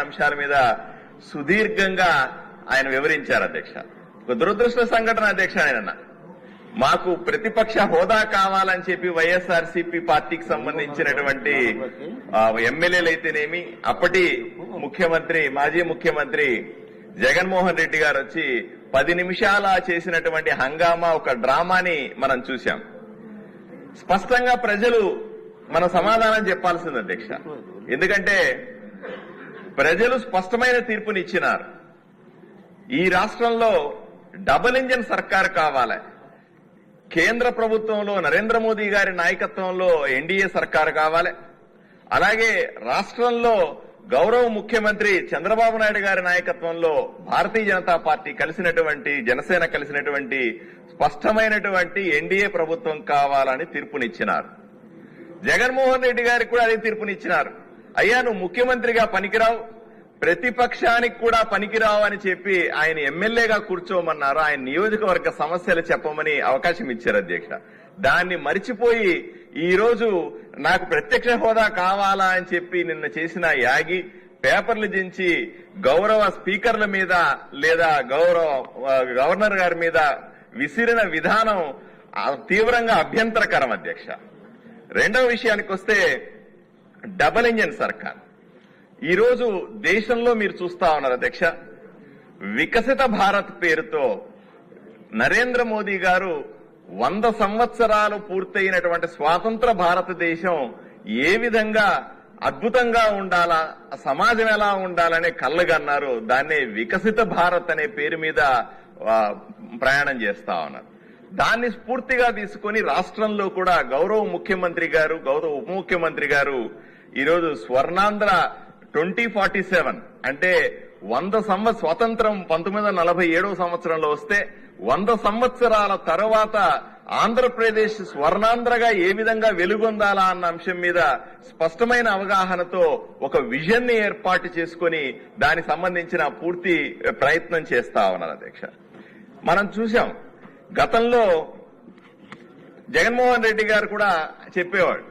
అంశాల మీద సుదీర్ఘంగా ఆయన వివరించారు అధ్యక్ష. ఒక దురదృష్ట సంఘటన అధ్యక్ష. ఆయన మాకు ప్రతిపక్ష హోదా కావాలని చెప్పి వైఎస్ఆర్సీపీ పార్టీకి సంబంధించినటువంటి ఎమ్మెల్యేలు అయితేనేమి, అప్పటి ముఖ్యమంత్రి మాజీ ముఖ్యమంత్రి జగన్మోహన్ రెడ్డి గారు వచ్చి 10 నిమిషాల చేసినటువంటి హంగామా ఒక డ్రామాని మనం చూశాం. స్పష్టంగా ప్రజలు మన సమాధానం చెప్పాల్సింది అధ్యక్ష. ఎందుకంటే ప్రజలు స్పష్టమైన తీర్పునిచ్చినారు. ఈ రాష్ట్రంలో డబుల్ ఇంజిన్ సర్కార్ కావాలి. కేంద్ర ప్రభుత్వంలో నరేంద్ర మోదీ గారి నాయకత్వంలో ఎన్డీఏ సర్కారు కావాలి. అలాగే రాష్ట్రంలో గౌరవ ముఖ్యమంత్రి చంద్రబాబు నాయుడు గారి నాయకత్వంలో భారతీయ జనతా పార్టీ కలిసినటువంటి జనసేన కలిసినటువంటి స్పష్టమైనటువంటి ఎన్డీఏ ప్రభుత్వం కావాలని తీర్పునిచ్చినారు. జగన్మోహన్ రెడ్డి గారికి కూడా అదే తీర్పునిచ్చినారు. అయ్యా, నువ్వు ముఖ్యమంత్రిగా పనికిరావు, ప్రతిపక్షానికి కూడా పనికిరావు అని చెప్పి ఆయన ఎమ్మెల్యేగా కూర్చోమన్నారు. ఆయన నియోజకవర్గ సమస్యలు చెప్పమని అవకాశం ఇచ్చారు అధ్యక్ష. దాన్ని మరిచిపోయి ఈ రోజు నాకు ప్రత్యక్ష హోదా కావాలా అని చెప్పి నిన్న చేసిన యాగి పేపర్లు దించి గౌరవ స్పీకర్ల మీద లేదా గవర్నర్ గారి మీద విసిరిన విధానం తీవ్రంగా అభ్యంతరకరం అధ్యక్ష. రెండవ విషయానికి వస్తే డబుల్ ఇంజిన్ సర్కార్. ఈ రోజు దేశంలో మీరు చూస్తా ఉన్నారు అధ్యక్ష, వికసిత భారత్ పేరుతో నరేంద్ర మోదీ గారు 100 సంవత్సరాలు పూర్తయినటువంటి స్వాతంత్ర భారతదేశం ఏ విధంగా అద్భుతంగా ఉండాలా, సమాజం ఎలా ఉండాలనే కళ్ళగన్నారు. దాన్నే వికసిత భారత్ అనే పేరు మీద ప్రయాణం చేస్తా ఉన్నారు. దాన్ని స్ఫూర్తిగా తీసుకుని రాష్ట్రంలో కూడా గౌరవ ముఖ్యమంత్రి గారు, గౌరవ ఉప ముఖ్యమంత్రి గారు ఈరోజు స్వర్ణాంధ్ర 2047 అంటే 100 స్వతంత్రం 1947వ సంవత్సరంలో వస్తే 100 సంవత్సరాల తర్వాత ఆంధ్రప్రదేశ్ స్వర్ణాంధ్రగా ఏ విధంగా వెలుగొందాలా అన్న అంశం మీద స్పష్టమైన అవగాహనతో ఒక విజన్ ని ఏర్పాటు చేసుకుని దానికి సంబంధించిన పూర్తి ప్రయత్నం చేస్తా ఉన్నారు అధ్యక్ష. మనం చూశాం గతంలో జగన్మోహన్ రెడ్డి గారు కూడా చెప్పేవాడు.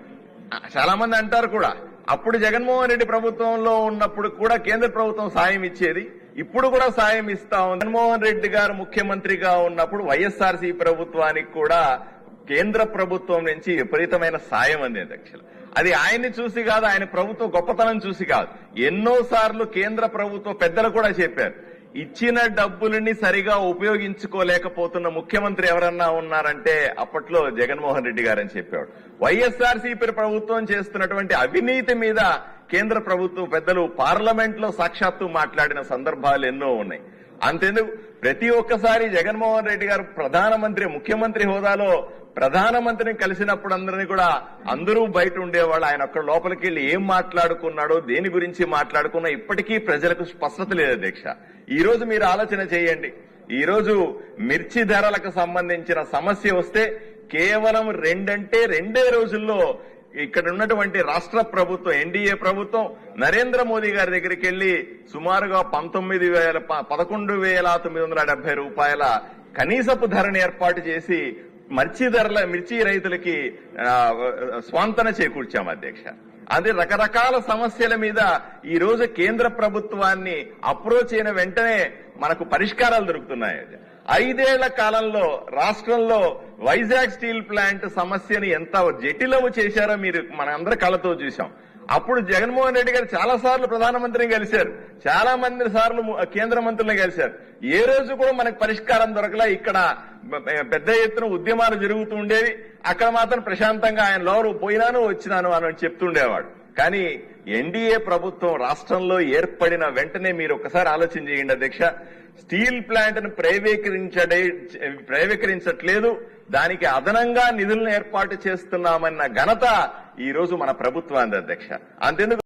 చాలా మంది అంటారు కూడా, అప్పుడు జగన్మోహన్ రెడ్డి ప్రభుత్వంలో ఉన్నప్పుడు కూడా కేంద్ర ప్రభుత్వం సాయం ఇచ్చేది, ఇప్పుడు కూడా సాయం ఇస్తా ఉంది. జగన్మోహన్ రెడ్డి గారు ముఖ్యమంత్రిగా ఉన్నప్పుడు వైఎస్ఆర్సీ ప్రభుత్వానికి కూడా కేంద్ర ప్రభుత్వం నుంచి విపరీతమైన సాయం అంది అధ్యక్షులు. అది ఆయన్ని చూసి కాదు, ఆయన ప్రభుత్వం గొప్పతనం చూసి కాదు. ఎన్నో సార్లు కేంద్ర ప్రభుత్వ పెద్దలు కూడా చెప్పారు, ఇచ్చిన డబ్బులని సరిగా ఉపయోగించుకోలేకపోతున్న ముఖ్యమంత్రి ఎవరన్నా ఉన్నారంటే అప్పట్లో జగన్మోహన్ రెడ్డి గారని చెప్పేవాడు. వైఎస్ఆర్సీపీ ప్రభుత్వం చేస్తున్నటువంటి అవినీతి మీద కేంద్ర ప్రభుత్వ పెద్దలు పార్లమెంట్ లో సాక్షాత్తు మాట్లాడిన సందర్భాలు ఎన్నో ఉన్నాయి. అంతేందుకు ప్రతి ఒక్కసారి జగన్మోహన్ రెడ్డి గారు ప్రధానమంత్రి ముఖ్యమంత్రి హోదాలో ప్రధానమంత్రిని కలిసినప్పుడు అందరూ బయట ఉండేవాళ్ళు. ఆయన ఒక్క లోపలికి వెళ్లి ఏం మాట్లాడుకున్నాడో, దేని గురించి మాట్లాడుకున్నా ఇప్పటికీ ప్రజలకు స్పష్టత లేదు అధ్యక్ష. ఈ రోజు మీరు ఆలోచన చేయండి. ఈ రోజు మిర్చి ధరలకు సంబంధించిన సమస్య వస్తే కేవలం 2 రోజుల్లో ఇక్కడ ఉన్నటువంటి రాష్ట్ర ప్రభుత్వం ఎన్డీఏ ప్రభుత్వం నరేంద్ర మోదీ గారి దగ్గరికి వెళ్లి సుమారుగా 11,970 రూపాయల కనీసపు ధరను ఏర్పాటు చేసి మిర్చి రైతులకి స్వాంతన చేకూర్చాం అధ్యక్ష. అదే రకరకాల సమస్యల మీద ఈ రోజు కేంద్ర ప్రభుత్వాన్ని అప్రోచ్ అయిన వెంటనే మనకు పరిష్కారాలు దొరుకుతున్నాయి. 5 ఏళ్ల కాలంలో రాష్ట్రంలో వైజాగ్ స్టీల్ ప్లాంట్ సమస్యని ఎంత జటిలము చేశారో మీరు మనందరి కళ్ళతో చూశాం. అప్పుడు జగన్మోహన్ రెడ్డి గారు చాలా సార్లు ప్రధానమంత్రిని కలిశారు, చాలా మంది సార్లు కేంద్ర మంత్రులను కలిశారు. ఏ రోజు కూడా మనకు పరిష్కారం దొరకలే. ఇక్కడ పెద్ద ఎత్తున ఉద్యమాలు జరుగుతూ ఉండేవి. అక్కడ మాత్రం ప్రశాంతంగా ఆయన లోరు పోయినాను వచ్చినాను అని చెప్తుండేవాడు. కానీ ఎన్డీఏ ప్రభుత్వం రాష్ట్రంలో ఏర్పడిన వెంటనే మీరు ఒకసారి ఆలోచన చేయండి అధ్యక్ష. స్టీల్ ప్లాంట్ ను ప్రైవేకరించట్లేదు, దానికి అదనంగా నిధులను ఏర్పాటు చేస్తున్నామన్న ఘనత ఈ రోజు మన ప్రభుత్వానికి అధ్యక్ష. అంతేందుకు